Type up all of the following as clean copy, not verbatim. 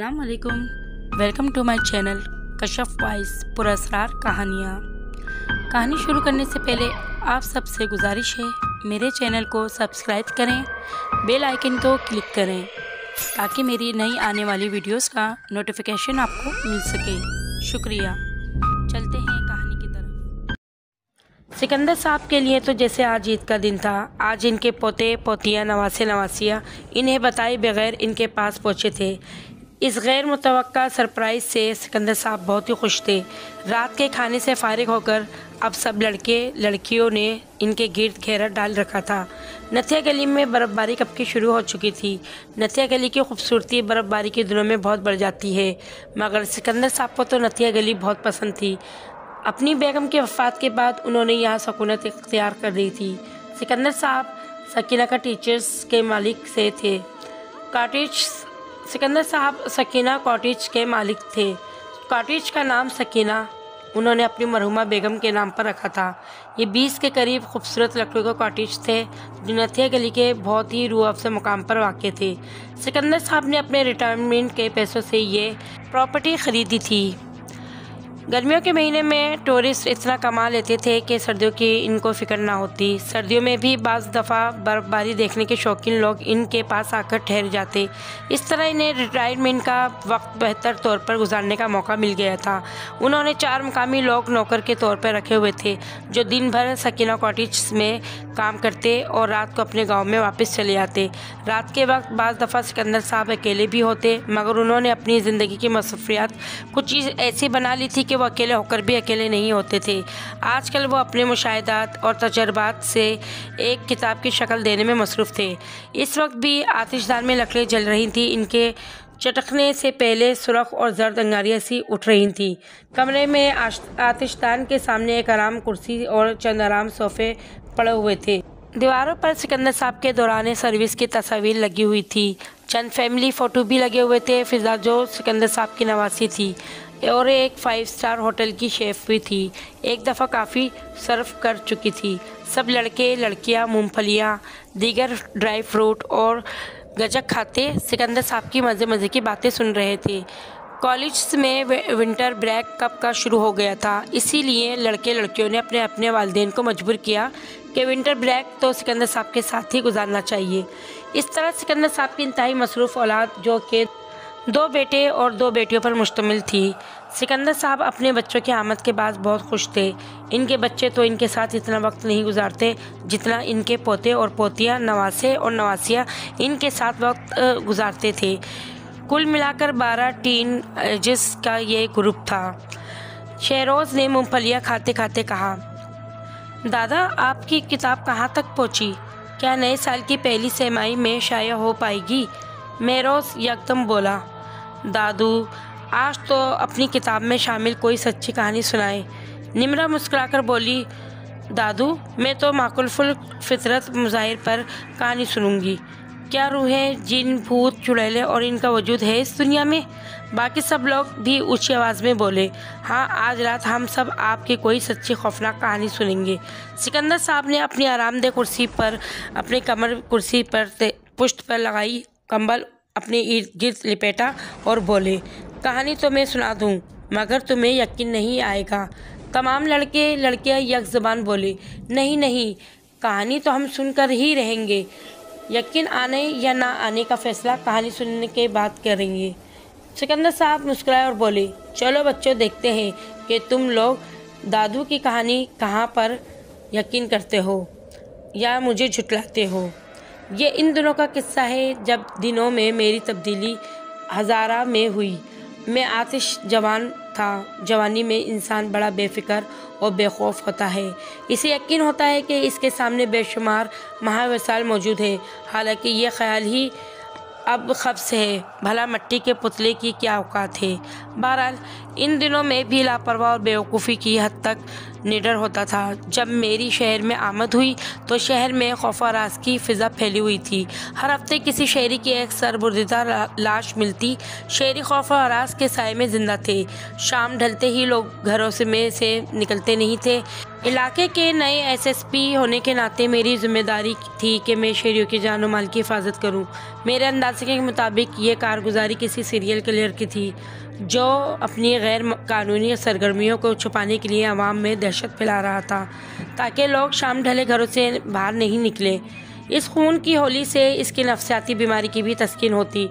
अस्सलाम वालेकुम। Welcome to my channel Kashaf voice पुरअसरार कहानियाँ। कहानी शुरू करने से पहले आप सबसे गुजारिश है मेरे चैनल को सब्सक्राइब करें, बेल आइकन को क्लिक करें ताकि मेरी नई आने वाली वीडियोस का नोटिफिकेशन आपको मिल सके। शुक्रिया। चलते हैं कहानी की तरफ। सिकंदर साहब के लिए तो जैसे आज ईद का दिन था। आज इनके पोते पोतियाँ नवासे नवासियाँ इन्हें बताए बगैर इनके पास पहुँचे थे। इस गैर मुतवक्का सरप्राइज़ से सिकंदर साहब बहुत ही खुश थे। रात के खाने से फारिग होकर अब सब लड़के लड़कियों ने इनके गिर्द घेरा डाल रखा था। नथिया गली में बर्फ़बारी कब की शुरू हो चुकी थी। नथिया गली की खूबसूरती बर्फ़बारी के दिनों में बहुत बढ़ जाती है, मगर सिकंदर साहब को तो नथिया गली बहुत पसंद थी। अपनी बेगम के वफ़ात के बाद उन्होंने यहाँ सकूनत इख्तियार कर ली थी। सिकंदर साहब सकीना का टीचर्स के मालिक से थे। सिकंदर साहब सकीना कॉटेज के मालिक थे। कॉटेज का नाम सकीना उन्होंने अपनी मरहुमा बेगम के नाम पर रखा था। ये 20 के करीब खूबसूरत लकड़ियों के कॉटेज थे जो नथिया गली के बहुत ही रूह अफ़ज़ा मुकाम पर वाक़ थे। सिकंदर साहब ने अपने रिटायरमेंट के पैसों से ये प्रॉपर्टी ख़रीदी थी। गर्मियों के महीने में टूरिस्ट इतना कमा लेते थे कि सर्दियों की इनको फ़िक्र ना होती। सर्दियों में भी बाज़ दफ़ा बर्फ़बारी देखने के शौकीन लोग इनके पास आकर ठहर जाते। इस तरह इन्हें रिटायरमेंट का वक्त बेहतर तौर पर गुजारने का मौका मिल गया था। उन्होंने 4 मुकामी लोग नौकर के तौर पर रखे हुए थे जो दिन भर सकीना कॉटेज में काम करते और रात को अपने गाँव में वापस चले आते। रात के वक्त बाज़ दफ़ा सिकंदर साहब अकेले भी होते, मगर उन्होंने अपनी ज़िंदगी की मसरूफियात कुछ चीज़ ऐसी बना ली थी कि वो अकेले होकर भी अकेले नहीं होते थे। आजकल वो अपने मुशाहिदात और तजर्बात से एक किताब की शक्ल देने में मसरूफ़ थे। इस वक्त भी आतिशदान में लकड़ियाँ जल रही थीं। इनके चटकने से पहले सुर्ख और जर्द अंगारियाँ सी उठ रही थीं। कमरे में आतिशदान के सामने एक आराम कुर्सी और चंद आराम सोफ़े पड़े हुए थे। दीवारों पर सिकंदर साहब के दौरान सर्विस की तस्वीर लगी हुई थी। चंद फैमिली फ़ोटो भी लगे हुए थे। फ़िज़ा जो सिकंदर साहब की नवासी थी और एक 5 स्टार होटल की शेफ़ भी थी। एक दफ़ा काफ़ी सर्व कर चुकी थी। सब लड़के लड़कियां मूंगफलियां, दीगर ड्राई फ्रूट और गजक खाते सिकंदर साहब की मज़े मज़े की बातें सुन रहे थे। कॉलेज में विंटर ब्रेक कब का शुरू हो गया था, इसीलिए लड़के लड़कियों ने अपने अपने वालिदैन को मजबूर किया कि विंटर ब्रेक तो सिकंदर साहब के साथ ही गुजारना चाहिए। इस तरह सिकंदर साहब की इंतहाई मसरूफ़ औलाद जो कि 2 बेटे और 2 बेटियों पर मुश्तमिल थी। सिकंदर साहब अपने बच्चों की आमद के बाद बहुत खुश थे। इनके बच्चे तो इनके साथ इतना वक्त नहीं गुजारते जितना इनके पोते और पोतियाँ, नवासे और नवासियाँ इनके साथ वक्त गुजारते थे। कुल मिलाकर 12 टीन जिसका ये ग्रुप था। शहरोज़ ने मूंगफलियाँ खाते खाते कहा, दादा आपकी किताब कहाँ तक पहुँची? क्या नए साल की पहली सेमाई में शाया हो पाएगी? मेरोज़ यकदम बोला, दादू आज तो अपनी किताब में शामिल कोई सच्ची कहानी सुनाए। निम्रा मुस्कुराकर बोली, दादू मैं तो माकुलफुल फितरत मुज़ाहिर पर कहानी सुनूंगी। क्या रूहें, जिन, भूत, चुड़ैलें और इनका वजूद है इस दुनिया में? बाकी सब लोग भी ऊंची आवाज़ में बोले, हाँ आज रात हम सब आपकी कोई सच्ची खौफनाक कहानी सुनेंगे। सिकंदर साहब ने अपनी आरामदेह कुर्सी पर अपने कमर कुर्सी पर पुश्त पर लगाई कंबल अपने इर्द गिर्द लिपेटा और बोले, कहानी तो मैं सुना दूँ मगर तुम्हें यकीन नहीं आएगा। तमाम लड़के लड़कियाँ एक ज़बान बोले, नहीं नहीं कहानी तो हम सुनकर ही रहेंगे। यकीन आने या ना आने का फ़ैसला कहानी सुनने के बाद करेंगे। सिकंदर साहब मुस्कुराए और बोले, चलो बच्चों देखते हैं कि तुम लोग दादू की कहानी कहाँ पर यकीन करते हो या मुझे झुटलाते हो। ये इन दिनों का किस्सा है जब दिनों में मेरी तब्दीली हज़ारा में हुई। मैं आतिश जवान था। जवानी में इंसान बड़ा बेफिक्र और बेखौफ होता है। इसे यकीन होता है कि इसके सामने बेशुमार महावसाल मौजूद है। हालांकि ये ख्याल ही अब खब्स है, भला मट्टी के पुतले की क्या औकात है। बहरहाल इन दिनों में भी लापरवाह और बेवकूफ़ी की हद तक निडर होता था। जब मेरी शहर में आमद हुई तो शहर में खौफ और राज की फिज़ा फैली हुई थी। हर हफ्ते किसी शहरी की एक सरबुर्दीदा लाश मिलती। शहरी खौफ और राज के साए में जिंदा थे। शाम ढलते ही लोग घरों में से निकलते नहीं थे। इलाके के नए एसएसपी होने के नाते मेरी जिम्मेदारी थी कि मैं शहरियों की जान और माल की हिफाजत करूं। मेरे अंदाजे के मुताबिक ये कारगुजारी किसी सीरियल किलर की थी जो अपनी गैर कानूनी सरगर्मियों को छुपाने के लिए आवाम में दहशत फैला रहा था ताकि लोग शाम ढले घरों से बाहर नहीं निकले। इस खून की होली से इसकी नफसियाती बीमारी की भी तस्कीन होती।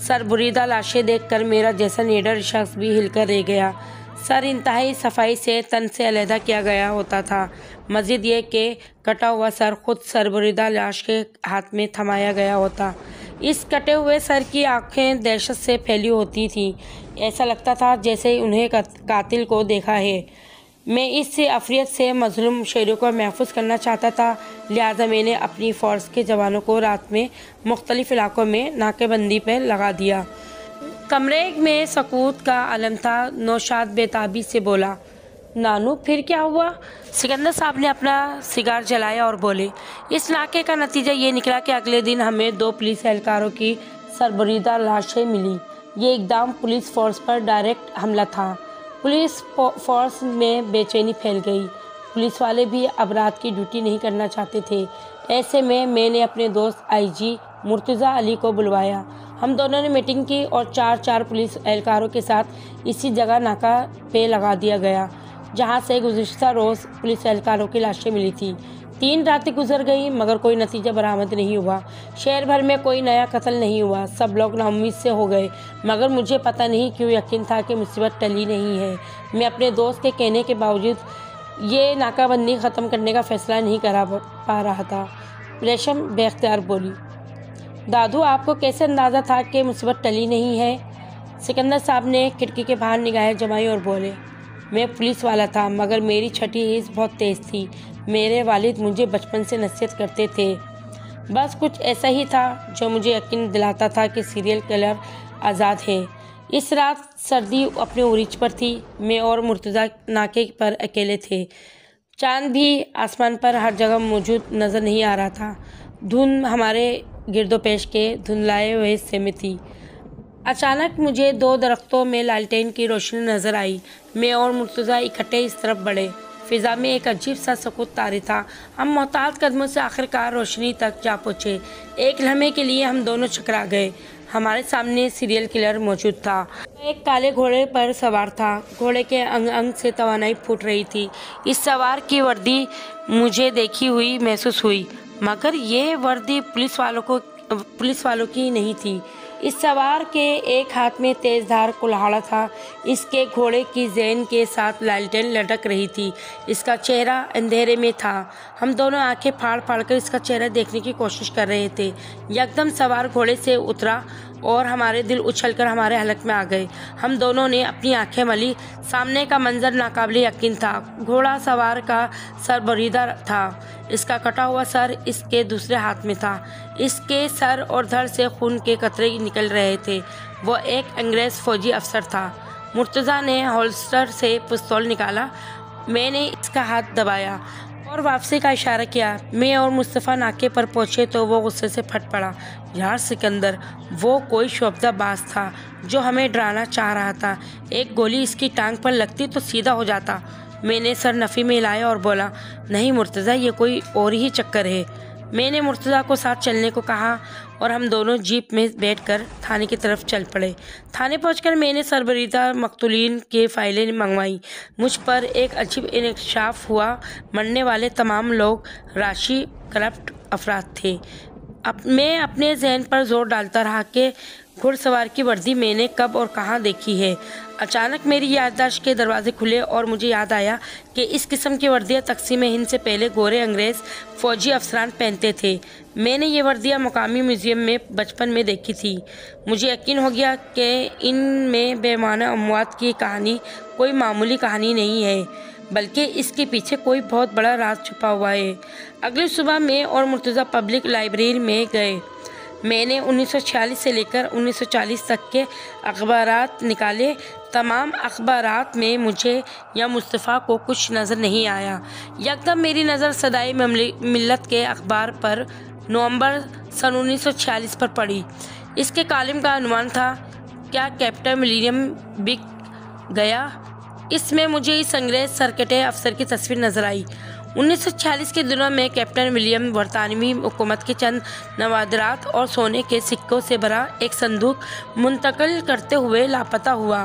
सरबुरीदा लाशें देखकर मेरा जैसा निडर शख्स भी हिलकर रह गया। सर इंतहाई सफाई से तन से अलहदा किया गया होता था। मज़ीद ये कि कटा हुआ सर खुद सरबुरीदा लाश के हाथ में थमाया गया होता। इस कटे हुए सर की आंखें दहशत से फैली होती थीं। ऐसा लगता था जैसे उन्हें कातिल को देखा है। मैं इस अफरियत से मजलूम शहरियों को महफूज करना चाहता था, लिहाजा मैंने अपनी फ़ोर्स के जवानों को रात में मुख्तलिफ इलाकों में नाकेबंदी पर लगा दिया। कमरे में सकूत का आलम था। नौशाद बेताबी से बोला, नानू फिर क्या हुआ? सिकंदर साहब ने अपना सिगार जलाया और बोले, इस नाके का नतीजा ये निकला कि अगले दिन हमें 2 पुलिस एहलकारों की सरबरीदा लाशें मिली। ये इकदाम पुलिस फोर्स पर डायरेक्ट हमला था। पुलिस फोर्स में बेचैनी फैल गई। पुलिस वाले भी अब रात की ड्यूटी नहीं करना चाहते थे। ऐसे में मैंने अपने दोस्त आईजी मुर्तज़ा अली को बुलवाया। हम दोनों ने मीटिंग की और 4 पुलिस एहलकारों के साथ इसी जगह नाका पे लगा दिया गया जहां से गुज़िश्ता रोज़ पुलिस एहलकारों की लाशें मिली थी। 3 रातें गुजर गई मगर कोई नतीजा बरामद नहीं हुआ। शहर भर में कोई नया कत्ल नहीं हुआ। सब लोग नाउम्मीद से हो गए मगर मुझे पता नहीं क्यों यकीन था कि मुसीबत टली नहीं है। मैं अपने दोस्त के कहने के बावजूद ये नाकाबंदी ख़त्म करने का फ़ैसला नहीं करा पा रहा था। रेशम बेख्तियार बोली, दादू आपको कैसे अंदाज़ा था कि मुसीबत टली नहीं है? सिकंदर साहब ने खिड़की के बाहर निगाहें जमाई और बोले, मैं पुलिस वाला था मगर मेरी छठी हिस्स बहुत तेज़ थी। मेरे वालिद मुझे बचपन से नसीहत करते थे। बस कुछ ऐसा ही था जो मुझे यकीन दिलाता था कि सीरियल किलर आज़ाद है। इस रात सर्दी अपने उरीज पर थी। मैं और मुर्तज़ा नाके पर अकेले थे। चांद भी आसमान पर हर जगह मौजूद नज़र नहीं आ रहा था। धुंध हमारे गिरदोपेश के धुंधलाए हुए हिस्से में थी। अचानक मुझे 2 दरख्तों में लालटेन की रोशनी नज़र आई। मैं और मुर्तज़ा इकट्ठे इस तरफ बढ़े। फ़िज़ा में एक अजीब सा सकूत तारी था। हम मोहतात कदमों से आखिरकार रोशनी तक जा पहुँचे। एक लम्हे के लिए हम दोनों चकरा गए। हमारे सामने सीरियल किलर मौजूद था। एक काले घोड़े पर सवार था। घोड़े के अंग अंग से तवानाई फूट रही थी। इस सवार की वर्दी मुझे देखी हुई महसूस हुई मगर ये वर्दी पुलिस वालों की नहीं थी। इस सवार के एक हाथ में तेज़धार कुल्हाड़ा था। इसके घोड़े की ज़ैन के साथ लालटेन लटक रही थी। इसका चेहरा अंधेरे में था। हम दोनों आंखें फाड़ फाड़ कर इसका चेहरा देखने की कोशिश कर रहे थे। यकदम सवार घोड़े से उतरा और हमारे दिल उछलकर हमारे हलक में आ गए। हम दोनों ने अपनी आंखें मली। सामने का मंजर नाकाबिले यकीन था। घोड़ा सवार का सर बरीदा था। इसका कटा हुआ सर इसके दूसरे हाथ में था। इसके सर और धड़ से खून के कतरे निकल रहे थे। वो एक अंग्रेज़ फौजी अफसर था। मुर्तज़ा ने होल्स्टर से पिस्तौल निकाला। मैंने इसका हाथ दबाया और वापसी का इशारा किया। मैं और मुस्तफ़ा नाके पर पहुँचे तो वो गुस्से से फट पड़ा। यार सिकंदर, वो कोई शोबदाबाज था जो हमें डराना चाह रहा था। एक गोली इसकी टांग पर लगती तो सीधा हो जाता। मैंने सर नफ़ी में हिलाया और बोला, नहीं मुर्तज़ा, ये कोई और ही चक्कर है। मैंने मुर्तज़ा को साथ चलने को कहा और हम दोनों जीप में बैठकर थाने की तरफ चल पड़े। थाने पहुंचकर मैंने सरबरीदा मकतूलीन के फाइलें मंगवाई। मुझ पर एक अजीब इंकशाफ हुआ। मरने वाले तमाम लोग राशि करप्ट अफराद थे। मैं अपने जहन पर जोर डालता रहा कि घुड़सवार की वर्दी मैंने कब और कहाँ देखी है। अचानक मेरी याददाश्त के दरवाजे खुले और मुझे याद आया कि इस किस्म की वर्दियाँ तकसीम हिंद से पहले गोरे अंग्रेज़ फ़ौजी अफसरान पहनते थे। मैंने ये वर्दियाँ मुकामी म्यूज़ियम में बचपन में देखी थी। मुझे यकीन हो गया कि इनमें बेमाना अमवात की कहानी कोई मामूली कहानी नहीं है, बल्कि इसके पीछे कोई बहुत बड़ा राज छुपा हुआ है। अगली सुबह मैं और मुर्तज़ा पब्लिक लाइब्रेरी में गए। मैंने 1946 से लेकर 1940 तक के अखबारात निकाले। तमाम अखबारात में मुझे या मुस्तफ़ा को कुछ नज़र नहीं आया। यकदम मेरी नज़र सदाई मिल्लत के अखबार पर नवंबर सन 1946 पर पड़ी। इसके कालिम का अनुमान था, क्या कैप्टन विलियम बिक गया। इसमें मुझे इस अंग्रेज सरकटे अफसर की तस्वीर नजर आई। 1946 के दिनों में कैप्टन विलियम बरतानवी हुकूमत के चंद नवादरात और सोने के सिक्कों से भरा एक संदूक मुंतकिल करते हुए लापता हुआ।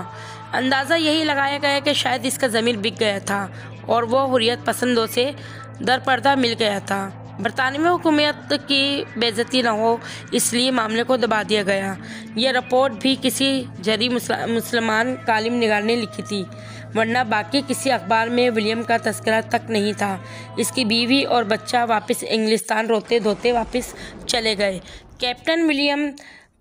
अंदाज़ा यही लगाया गया कि शायद इसका ज़मीर बिक गया था और वह हुर्रियत पसंदों से दरपर्दा मिल गया था। बरतानवी हुकूमत की बेइज्जती न हो इसलिए मामले को दबा दिया गया। यह रिपोर्ट भी किसी जरी मुसलमान कालिम निगार ने लिखी थी, वरना बाकी किसी अखबार में विलियम का तस्करा तक नहीं था। इसकी बीवी और बच्चा वापस इंग्लिस्तान रोते धोते वापस चले गए। कैप्टन विलियम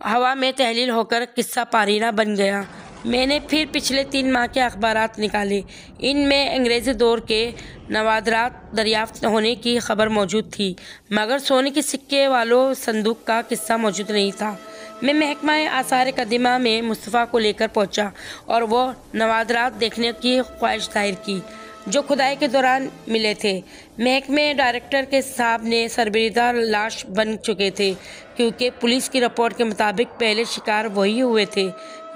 हवा में तहलील होकर किस्सा पारीना बन गया। मैंने फिर पिछले 3 माह के अखबारात निकाले। इनमें अंग्रेज़ी दौर के नवादरात दरियाफ्त होने की खबर मौजूद थी, मगर सोने के सिक्के वालों संदूक का किस्सा मौजूद नहीं था। मैं महकमा आसार कदीमा में मुस्तफ़ा को लेकर पहुंचा और वो नवादरात देखने की ख्वाहिश जाहिर की जो खुदाई के दौरान मिले थे। महकमे डायरेक्टर के साहब ने सरबरीदा लाश बन चुके थे, क्योंकि पुलिस की रिपोर्ट के मुताबिक पहले शिकार वही हुए थे।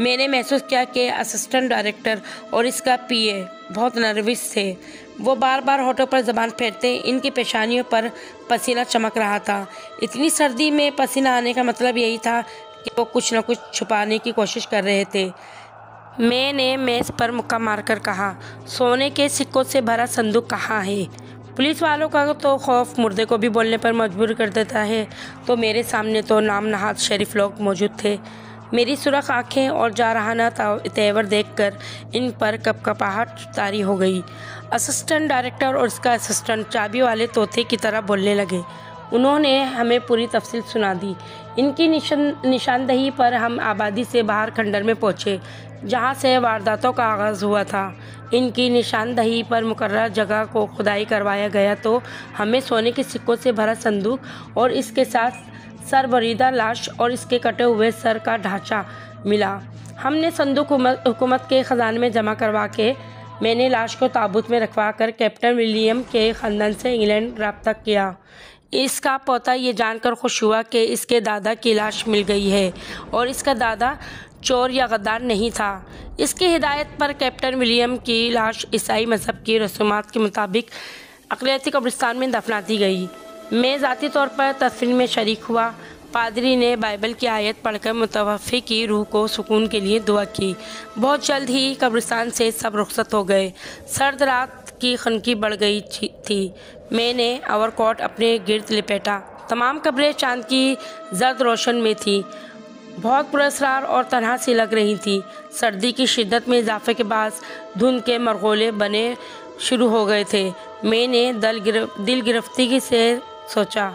मैंने महसूस किया कि असिस्टेंट डायरेक्टर और इसका पीए बहुत नर्वस थे। वो बार बार होठों पर ज़बान फेरते, इनकी पेशानियों पर पसीना चमक रहा था। इतनी सर्दी में पसीना आने का मतलब यही था कि वो कुछ न कुछ छुपाने की कोशिश कर रहे थे। मैंने मेज़ पर मुक्का मारकर कहा, सोने के सिक्कों से भरा संदूक कहाँ है। पुलिस वालों का तो खौफ मुर्दे को भी बोलने पर मजबूर कर देता है, तो मेरे सामने तो नाम नहाद शरीफ लोग मौजूद थे। मेरी सुरख आँखें और जारहाना तेवर देखकर इन पर कपकपाहट तारी हो गई। असिस्टेंट डायरेक्टर और उसका असिस्टेंट चाबी वाले तोते की तरह बोलने लगे। उन्होंने हमें पूरी तफसील सुना दी। इनकी निशानदही पर हम आबादी से बाहर खंडर में पहुँचे, जहाँ से वारदातों का आगाज़ हुआ था। इनकी निशानदही पर मुकर्रर जगह को खुदाई करवाया गया तो हमें सोने के सिक्कों से भरा संदूक और इसके साथ सरबरीदा लाश और इसके कटे हुए सर का ढांचा मिला। हमने संदूक हुकूमत के ख़जाने में जमा करवा के मैंने लाश को ताबूत में रखवा कर कैप्टन विलियम के ख़ानदान से इंग्लैंड रब्ता किया। इसका पोता ये जानकर खुश हुआ कि इसके दादा की लाश मिल गई है और इसका दादा चोर या गद्दार नहीं था। इसकी हिदायत पर कैप्टन विलियम की लाश ईसाई मज़हब की रसूमात के मुताबिक अक़लियती कब्रिस्तान में दफना दी गई। मैं ज़ाती तौर पर तदफीन में शरीक हुआ। पादरी ने बाइबल की आयत पढ़कर मुतवफ़्फ़ी की रूह को सुकून के लिए दुआ की। बहुत जल्द ही कब्रिस्तान से सब रुखसत हो गए। सर्द रात की खनकी बढ़ गई थी। मैंने ओवरकोट अपने गिर्द लिपेटा। तमाम कब्रें चांद की जर्द रोशन में थी, बहुत पुरस्कार और तन्हा सी लग रही थी। सर्दी की शिद्दत में इजाफे के बाद धुंध के मरगोले बने शुरू हो गए थे। मैंने दिल गिरफ्तगी से सोचा,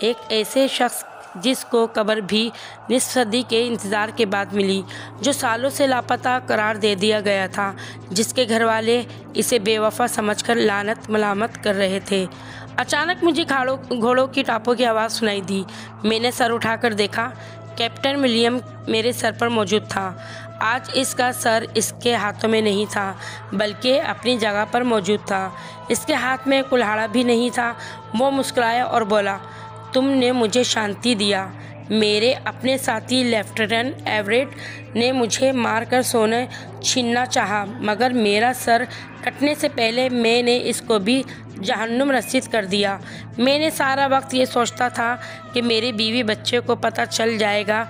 एक ऐसे शख्स जिसको कब्र भी निस्फ सदी के इंतज़ार के बाद मिली, जो सालों से लापता करार दे दिया गया था, जिसके घर वाले इसे बेवफा समझकर लानत मलामत कर रहे थे। अचानक मुझे घोड़ों की टापों की आवाज़ सुनाई दी। मैंने सर उठाकर देखा। कैप्टन विलियम मेरे सर पर मौजूद था। आज इसका सर इसके हाथों में नहीं था, बल्कि अपनी जगह पर मौजूद था। इसके हाथ में कुल्हाड़ा भी नहीं था। वो मुस्कुराया और बोला, तुमने मुझे शांति दिया। मेरे अपने साथी लेफ्टिनेंट एवरेट ने मुझे मारकर सोना छीनना चाहा, मगर मेरा सर कटने से पहले मैंने इसको भी जहन्नुम रसीद कर दिया। मैंने सारा वक्त ये सोचता था कि मेरे बीवी बच्चे को पता चल जाएगा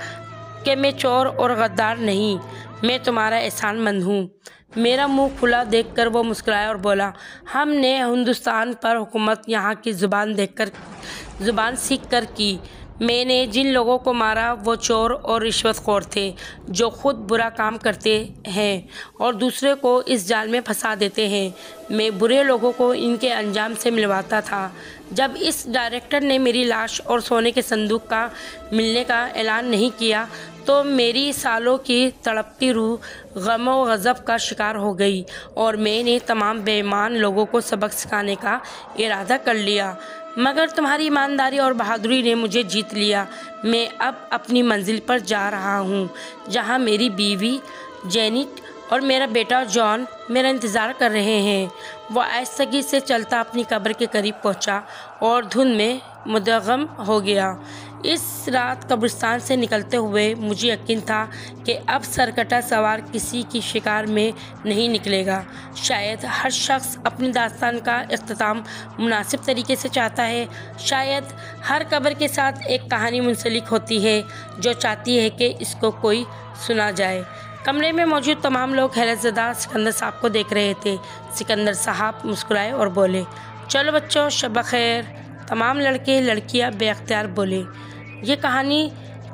कि मैं चोर और गद्दार नहीं, मैं तुम्हारा एहसानमंद हूँ। मेरा मुंह खुला देखकर वो मुस्कुराया और बोला, हमने हिंदुस्तान पर हुकूमत यहाँ की ज़ुबान सीख कर की। मैंने जिन लोगों को मारा वो चोर और रिश्वतखोर थे, जो खुद बुरा काम करते हैं और दूसरे को इस जाल में फंसा देते हैं। मैं बुरे लोगों को इनके अंजाम से मिलवाता था। जब इस डायरेक्टर ने मेरी लाश और सोने के संदूक का मिलने का ऐलान नहीं किया, तो मेरी सालों की तड़पती रूह गम और गज़ब का शिकार हो गई और मैंने तमाम बेईमान लोगों को सबक सिखाने का इरादा कर लिया। मगर तुम्हारी ईमानदारी और बहादुरी ने मुझे जीत लिया। मैं अब अपनी मंजिल पर जा रहा हूँ, जहाँ मेरी बीवी जेनिट और मेरा बेटा जॉन मेरा इंतज़ार कर रहे हैं। वह आहिस्तगी से चलता अपनी कब्र के करीब पहुँचा और धुंध में मुद्दगम हो गया। इस रात कब्रिस्तान से निकलते हुए मुझे यकीन था कि अब सरकटा सवार किसी की शिकार में नहीं निकलेगा। शायद हर शख्स अपनी दास्तान का इख्तिताम मुनासिब तरीके से चाहता है। शायद हर कब्र के साथ एक कहानी मुंसलिक होती है जो चाहती है कि इसको कोई सुना जाए। कमरे में मौजूद तमाम लोग हैरतज़दा सिकंदर साहब को देख रहे थे। सिकंदर साहब मुस्कुराए और बोले, चलो बच्चों, शब खैर। तमाम लड़के लड़कियां बेअख्तियार बोले, ये कहानी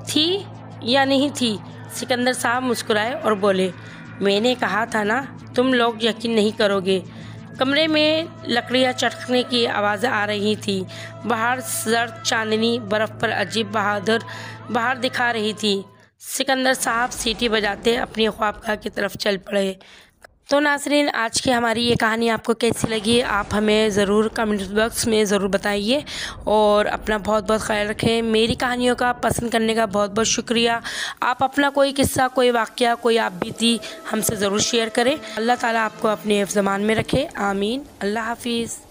थी या नहीं थी? सिकंदर साहब मुस्कुराए और बोले, मैंने कहा था ना, तुम लोग यकीन नहीं करोगे। कमरे में लकड़ियाँ चटकने की आवाज़ें आ रही थी। बाहर सर्द चांदनी बर्फ़ पर अजीब बहार दिखा रही थी। सिकंदर साहब सीटी बजाते अपनी ख्वाबगाह की तरफ चल पड़े। तो नाज़रीन, आज की हमारी ये कहानी आपको कैसी लगी आप हमें ज़रूर कमेंट बॉक्स में ज़रूर बताइए और अपना बहुत बहुत ख्याल रखें। मेरी कहानियों का पसंद करने का बहुत बहुत शुक्रिया। आप अपना कोई किस्सा, कोई वाक़या, कोई आप बीती हमसे ज़रूर शेयर करें। अल्लाह ताला आपको अपने हिफ्ज़-ए-मान में रखे। आमीन। अल्लाह हाफिज़।